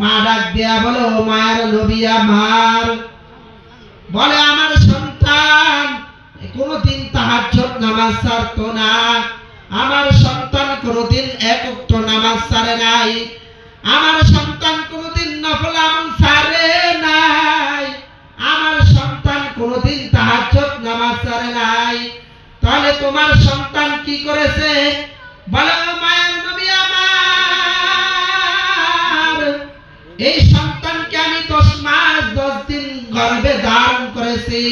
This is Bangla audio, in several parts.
মা ডাক দিয়া বলে, ও মায়ের নবী আমার, বলে আমার সন্তান কোনদিন তাহাজ্জুদ নামাজ ছাড়তো না, আমার সন্তান কোনদিন এক ওয়াক্ত নামাজ ছাড়ে নাই, আমার সন্তান কোনদিন নফল আমল ছাড়ে নাই, আমার সন্তান কোনদিন তাহাজ্জুদ নামাজ ছাড়ে নাই। তাহলে তোমার সন্তান কি করেছে? বলে, ও মায়ের নবী আমার, এই সন্তানকে আমি 10 মাস 10 দিন গর্ভে ধারণ করেছি,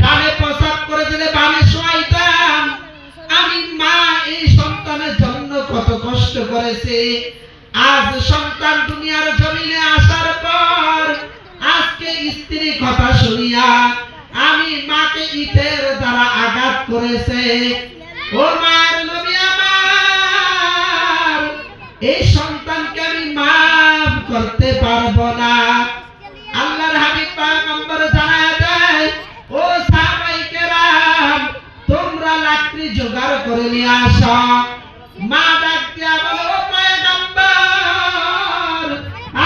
ডানে প্রসাব করে দিলে বামে শোয়াইতাম। আমি মা এই সন্তানের জন্য কত কষ্ট করেছি। আজ সন্তান দুনিয়ার জমিনে আসার পর আজকে স্ত্রী কথা শুনিয়া আমি মাকে ইটের দ্বারা আঘাত করেছে। ও মায়ের নবী আমার, এই সন্তানকে আমি মাফ করতে পারবো না। আল্লাহর হাবিব পয়গম্বর জানায় দেয়, ও সাহাবায়ে কেরাম, তোমরা লাকড়ি জোগাড় করে নিয়ে আসো। মা ডাক দিয়া বলে, ও পয়গম্বর,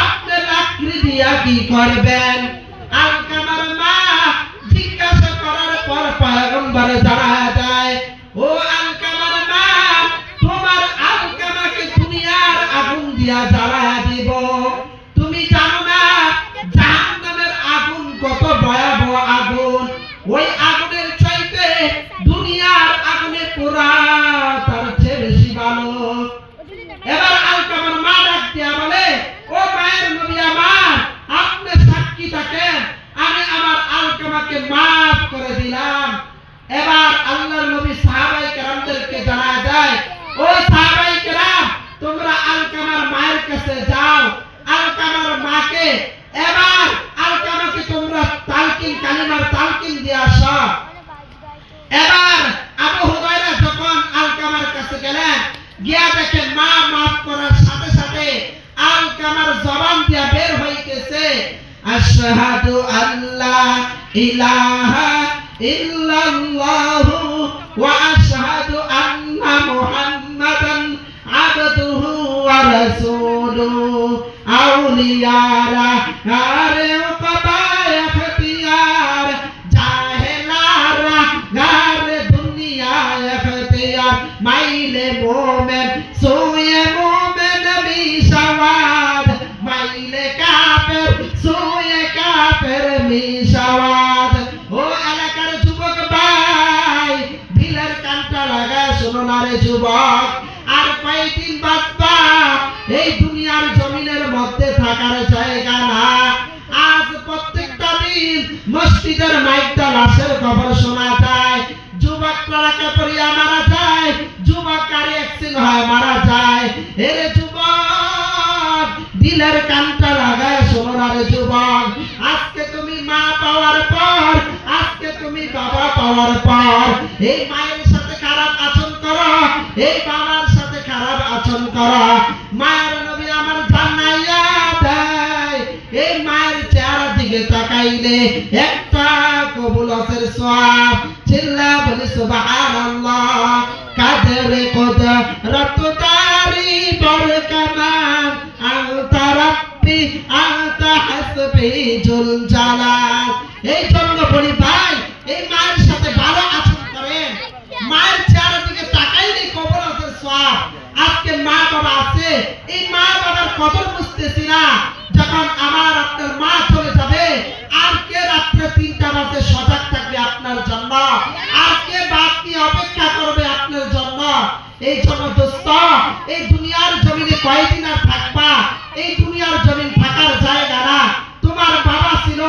আপনি লাকড়ি দিয়া কি করবেন? আলকামার মা জিজ্ঞাসা করার পর পয়গম্বর জানায় দেয়, ও আলকামার মা, তোমার আলকামাকে দুনিয়ার আগুন দিয়া জ্বালায়া দিব। তুমি জানো না জাহান্নামের আগুন কত ভয়াবহ আগুন? ওই আগুনের চাইতে দুনিয়ার আগুনে পোড়া তার চেয়ে বেশি ভালো। এবার আলকামার মা ডাক দিয়া বলে, ও মায়ের নবী আমার, আপনি সাক্ষী থাকেন, আমি আমার আলকামাকে মাফ করে দিলাম। এবার আল্লাহর নবী সাহাবায়ে কেরামদেরকে জানায় দেয়, ও সাহাবায়ে কেরাম, তোমরা আলকামার মায়ের কাছে যাও, আলকামার মাকে এবার আলকামাকে তোমরা তালকিন কালিমার তালকিন দিয়ে আসো। এবার আবু হুরায়রা যখন আলকামার কাছে গেলেন, গিয়া দেখেন মা মাফ করার সাথে সাথে আলকামার জবান দিয়া বের হইতেছে, আশহাদু আল্লা ইলাহা ইল্লাল্লাহু ওয়া আশহাদু আন্না মুহাম্মাদান আবদুহু ওয়া রাসূলুহু। আউলিয়ারা আরে কবায় ইখতিয়ার, জাহেলারা গারে দুনিয়া ইখতিয়ার, মাইলে মোমেন সোয়ে মোমেন মিশাওয়াদ, মাইলে কাফের সোয়ে কাফের মিশাওয়াদ। ও এলাকার যুবক ভাই, দিলের কানটা লাগা শোনো না রে যুবক, আর কয়েকদিন বাঁচবা, এই দুনিয়ার জমিনের মধ্যে থাকার জায়গা না। আজ প্রত্যেকটা দিন মসজিদের মাইকটা লাশের খবর শোনা যায়, যুবকরা কাপড়িয়া মারা যায়, যুবক গাড়ি অ্যাক্সিডেন্ট হয় মারা যায়। এরে যুবক, দিলের কানটা লাগায় শোনো না রে যুবক, আজকে তুমি মা পাওয়ার পর, আজকে তুমি বাবা পাওয়ার পর, এই মায়ের সাথে খারাপ আচরণ করো, এই বাবার সাথে খারাপ আচরণ করো। মায়ের নবী আমার জানাইয়া দেয়, এই মায়ের চেহারা দিকে তাকাইলে একটা কবুলতের সওয়াব। চিল্লা বলি সুবহানাল্লাহ। কাদরে কুদরত তারি বরকামান, আনতা রাব্বি আনতা হাসবি জুল জালাল। এই জন্য বলি ভাই, এই মায়ের সাথে ভালো আচরণ করেন, মায়ের চেহারা দিকে তাকাইলে কবুলতের সওয়াব। আজকে মা বাবা আছে, এই মা বাবার কদর বুঝতেছি না। যখন আমার আপনার মা চলে যাবে, আর কে রাত্রে 3টা বাজে সজাগ থাকবে আপনার জন্য? আর কে বাদ নিয়ে অপেক্ষা করবে আপনার জন্য? এই জন্য দোস্ত, এই দুনিয়ার জমিনে কয়দিন আর থাকবা? এই দুনিয়ার জমিন থাকার জায়গা না। তোমার বাবা ছিল,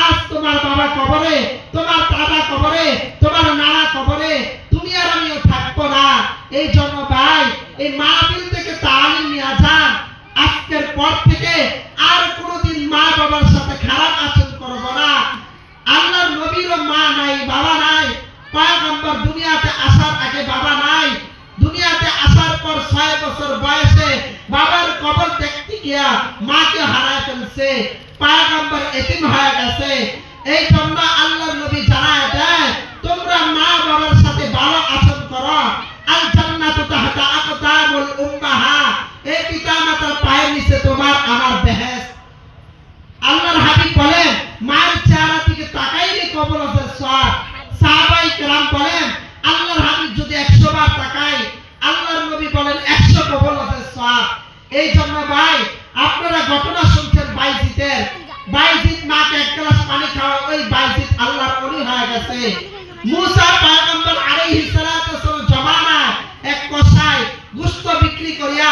আজ তোমার বাবা কবরে, তোমার দাদা কবরে, তোমার নানা কবরে, তুমি আর আমিও থাকবো না। এই জন্য ভাই, এই মাহফিল থেকে তালিম নিয়ে যান, আজকের পর থেকে আর কোনোদিন মা বাবার সাথে খারাপ আচরণ করবো না। আল্লাহর নবীরও মা নাই, বাবা নাই, পয়গম্বর দুনিয়াতে আসার আগে বাবা নাই, দুনিয়াতে আসার পর 6 বছর বয়সে বাবার কবর দেখতে গিয়া মাকে হারায় ফেলছে, পয়গম্বর এতিম হয়ে গেছে। এই জন্য আল্লাহর নবী জানায় দেয়, তোমরা মা বাবার সাথে ভালো আচরণ করো। আল জান্নাতু তাহতা আকদামুল উম্মাহাত, এই পিতামাতার পায়ের নিচে তোমার আমার বেহেশত। বলেন আল্লাহর হাবিব যদি 100 বার তাকায় আল্লাহর নবী বলেন 100 কবুলতের সওয়াব। এই জন্য ভাই আপনারা ঘটনা শুনছেন বাইজিতের, বাইজিত মাকে এক গ্লাস পানি খাওয়া, ওই বাইজিত আল্লাহর ওলি হয়ে গেছে। মুসা পয়গম্বর আলাইহিস সালাতু ওয়াসসালাম জমানা এক কসাই গোশত বিক্রি করিয়া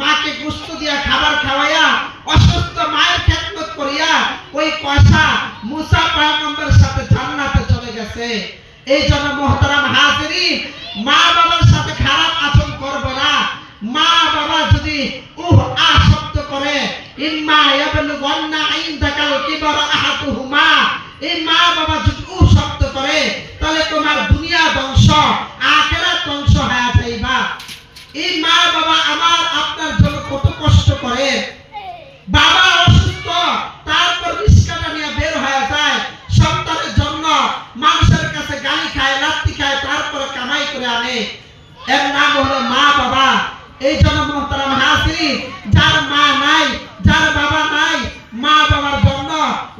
মাকে গোশত দিয়া খাবার খাওয়াইয়া অসুস্থ মায়ের খেদমত করিয়া ওই কসা মুসা পয়গম্বরের সাথে জান্নাতে চলে গেছে। এই জন্য মুহতারাম হাজিরিন, মা বাবার সাথে খারাপ আচরণ করব না। মা বাবা যদি শব্দ করে, ইম্মা ইয়াবলুগান্না ইনদাকাল কিবারা আহাদুহুমা, এই মা বাবা যদি শব্দ করে তাহলে তোমার দুনিয়া ধ্বংস, আখিরাত ধ্বংস হয়ে যাইবা। এই মা বাবা আমার আপনার জন্য কত কষ্ট করে। বাবা অসুস্থ, তারপর রিস্কাটা নিয়ে বের হয়ে যায় সন্তানের জন্য, মানুষের কাছে গালি খায়, লাত্তি খায়, তারপর কামাই করে আনে। এর নাম হলো মা বাবা। এই জন্য মুহতারাম হাজিরিন, যার মা নাই, যার বাবা নাই, মা বাবার জন্য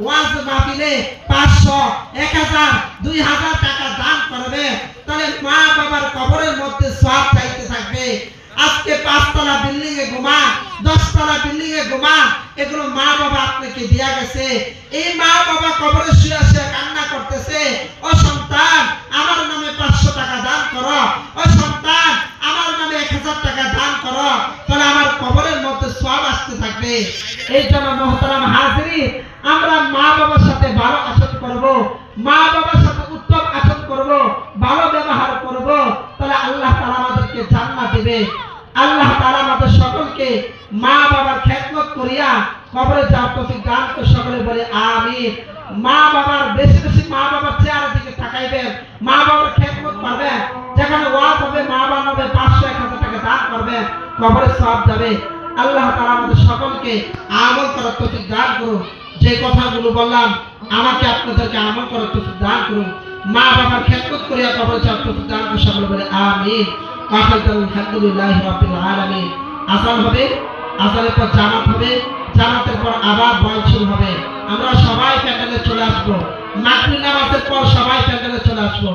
ওয়াজ মাহফিলে 500, 1000, 2000 টাকা দান করবে, তাহলে মা বাবার কবরের মধ্যে সওয়াব চাইতে থাকবে। আজকে 5 তলা বিল্ডিং এ ঘুমান, 10 তলা বিল্ডিং এ ঘুমান, এগুলো মা বাবা আপনাকে দেয়া গেছে। এই মা বাবা কবরে শুয়ে শুয়ে কান্না করতেছে, ও সন্তান আমার নামে 500 টাকা দান করো, ও সন্তান আমার নামে 1000 টাকা দান করো, তাহলে আমার কবরের মধ্যে সওয়াব আসতে থাকবে। এই জন্য মুহতারাম হাজিরিন, আমরা মা বাবার সাথে ভালো আচরণ করব, মা বাবার সাথে উত্তম আচরণ করব, ভালো ব্যবহার করব, তাহলে আল্লাহ তাআলা আমাদেরকে জান্নাত দিবে। আল্লাহ তাআলা আমাদের সকলকে মা বাবার খেদমত করিয়া কবরে যাওয়ার তৌফিক দান করে। সকলে বলে আমিন। মা বাবার বেশি বেশি মা বাবার চেহারার দিকে তাকাইবেন, মা বাবার খেদমত করবেন। যেখানে ওয়াজ হবে মা বাবা হবে 500, 1000 টাকা দান করবেন, কবরে সওয়াব যাবে। আল্লাহ তাআলা আমাদের সকলকে আমল করার তৌফিক দান করুন। যে কথাগুলো বললাম আমাকে আপনাদেরকে আমল করার তৌফিক দান করুন। মা বাবার খেদমত করিয়া কবরে যাওয়ার তৌফিক দান করুন। সকলে বলে আমিন। আলহামদুলিল্লাহি রাব্বিল আলামিন। আযান হবে, আযানের পর জামাত হবে, জামাতের পর আবার বয়ান শুরু হবে। আমরা সবাই প্যান্ডেলে চলে আসবো। মাগরিব নামাজের পর সবাই প্যান্ডেলে চলে আসবো।